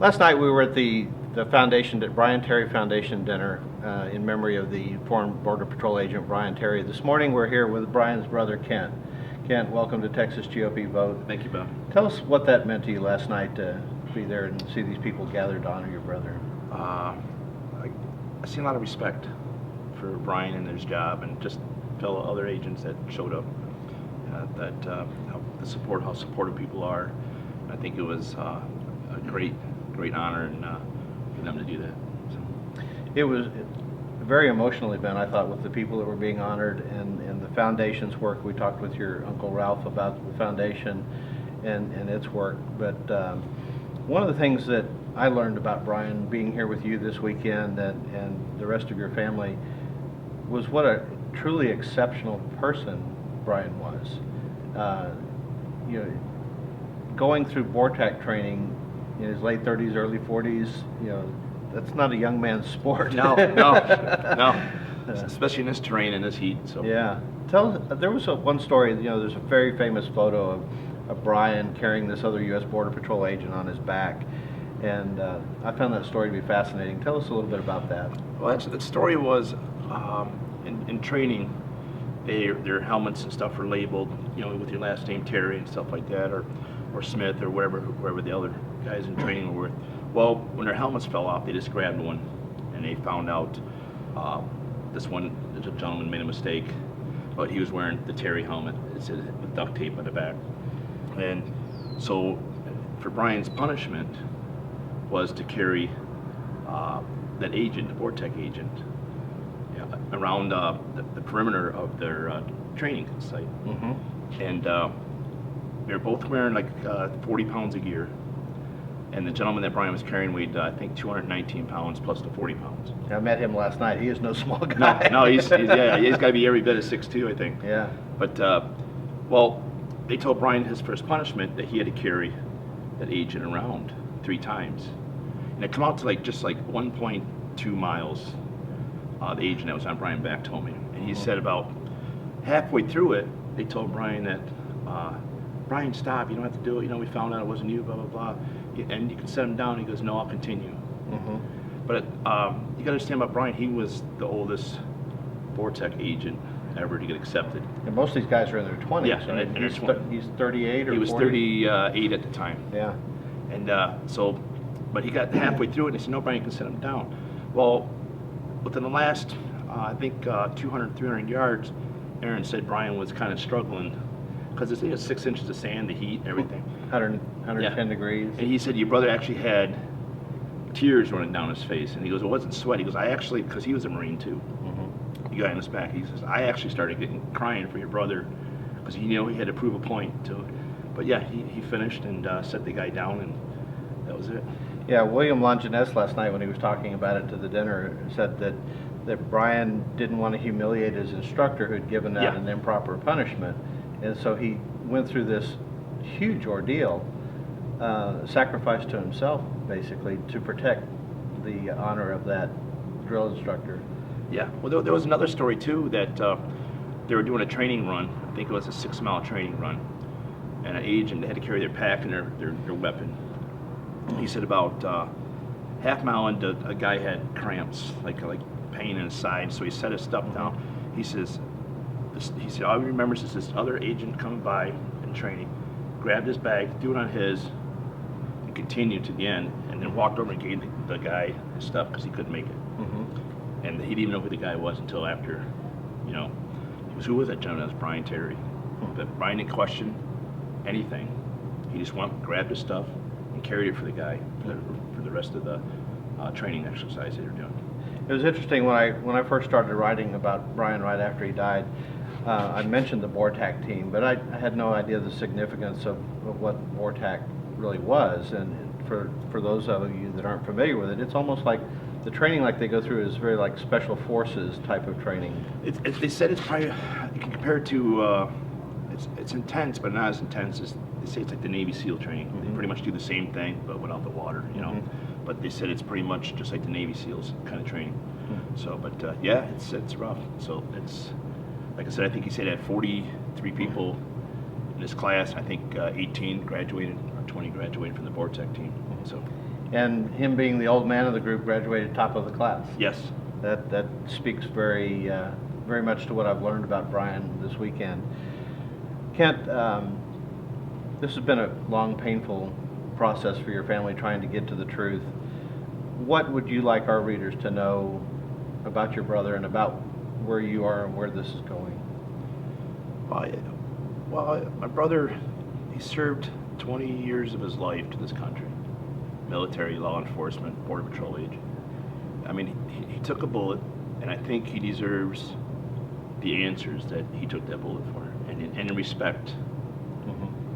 Last night we were at the Brian Terry Foundation dinner in memory of the former Border Patrol agent Brian Terry. This morning we're here with Brian's brother Kent. Kent, welcome to Texas GOP Vote. Thank you, Bob. Tell us what that meant to you last night to be there and see these people gathered to honor your brother. I see a lot of respect for Brian and his job, and just fellow other agents that showed up. How supportive people are. I think it was a great honor and for them to do that. So. It was a very emotional event, I thought, with the people that were being honored and the foundation's work. We talked with your Uncle Ralph about the foundation and its work. But one of the things that I learned about Brian being here with you this weekend and the rest of your family was what a truly exceptional person Brian was. Going through BORTAC training in his late 30s, early 40s, that's not a young man's sport. No. Especially in this terrain and this heat. So. Yeah. There was one story, there's a very famous photo of Brian carrying this other U.S. Border Patrol agent on his back. And I found that story to be fascinating. Tell us a little bit about that. Well, actually, the story was in training, their helmets and stuff are labeled, with your last name Terry and stuff like that, or Smith or wherever the other guys in training were with. Well, when their helmets fell off, they just grabbed one, and they found out this gentleman made a mistake, but he was wearing the Terry helmet. It said with duct tape on the back, and so for Brian's punishment was to carry that agent, the BORTAC agent, around the perimeter of their training site. Mm-hmm. And they were both wearing like 40 pounds of gear. And the gentleman that Brian was carrying weighed, I think, 219 pounds plus the 40 pounds. I met him last night. He is no small guy. No, he's got to be every bit of 6'2", I think. Yeah. But, well, they told Brian his first punishment that he had to carry that agent around 3 times. And it come out to just 1.2 miles. The agent that was on Brian's back told me. And he said about halfway through it, they told Brian that, Brian, stop, you don't have to do it. We found out it wasn't you, blah, blah, blah. And you can set him down. He goes, no, I'll continue. Mm-hmm. But you got to understand about Brian, he was the oldest BORTAC agent ever to get accepted. And most of these guys are in their 20s. Yeah, right? in their 20s. He's 38 or 40? He was 38 at the time. Yeah. And but he got halfway through it, and they said, no, Brian, you can set him down. Well, within the last, I think, 200, 300 yards, Aaron said Brian was kind of struggling because it's 6 inches of sand, the heat, everything. 110 degrees. And he said your brother actually had tears running down his face. And he goes, it wasn't sweat. He goes, I actually, because he was a Marine too, the guy in his back, he says, I actually started crying for your brother because he had to prove a point to it. But yeah, he finished and set the guy down, and that was it. Yeah, William Longinus last night when he was talking about it to the dinner said that Brian didn't want to humiliate his instructor who had given out an improper punishment. And so he went through this huge ordeal, sacrificed to himself, basically, to protect the honor of that drill instructor. Yeah, well, there was another story, too, that they were doing a training run. I think it was a 6-mile training run. And an agent, they had to carry their pack and their weapon. He said about half mile into, a guy had cramps, like pain in his side, so he set his stuff down. He said, all he remembers is this other agent coming by in training, grabbed his bag, threw it on his, and continued to the end, and then walked over and gave the guy his stuff because he couldn't make it. Mm-hmm. And he didn't even know who the guy was until after, who was that gentleman? That was Brian Terry. But Brian didn't question anything. He just grabbed his stuff and carried it for the guy for the rest of the training exercise they were doing. It was interesting when I first started writing about Brian right after he died. I mentioned the BORTAC team, but I had no idea the significance of what BORTAC really was. And for those of you that aren't familiar with it, it's almost like the training like they go through is very like special forces type of training. They said it's probably, you can compare it to, it's intense, but not as intense as, they say it's like the Navy SEAL training. Mm-hmm. They pretty much do the same thing, but without the water, Mm-hmm. But they said it's pretty much just like the Navy SEALs kind of training. Mm-hmm. So, but yeah, it's rough. So it's, like I said, I think he said he had 43 people in his class. I think 18 graduated, or 20 graduated from the BORTAC team. So. And him being the old man of the group, graduated top of the class. Yes. That speaks very, very much to what I've learned about Brian this weekend. Kent, this has been a long, painful process for your family trying to get to the truth. What would you like our readers to know about your brother and about where you are and where this is going? Well, my brother, he served 20 years of his life to this country. Military, law enforcement, Border Patrol agent. I mean, he took a bullet, and I think he deserves the answers that he took that bullet for, and in respect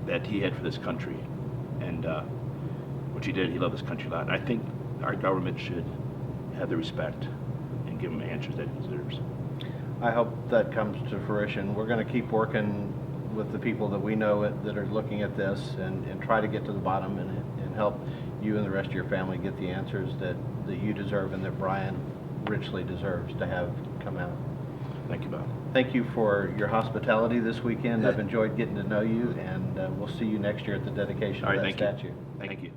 that he had for this country. And which he did, he loved this country a lot. And I think our government should have the respect and give him answers that he deserves. I hope that comes to fruition. We're going to keep working with the people that we know that are looking at this and try to get to the bottom and help you and the rest of your family get the answers that you deserve and that Brian richly deserves to have come out. Thank you, Bob. Thank you for your hospitality this weekend. I've enjoyed getting to know you, and we'll see you next year at the dedication All of right, that thank you. statue. Thank you.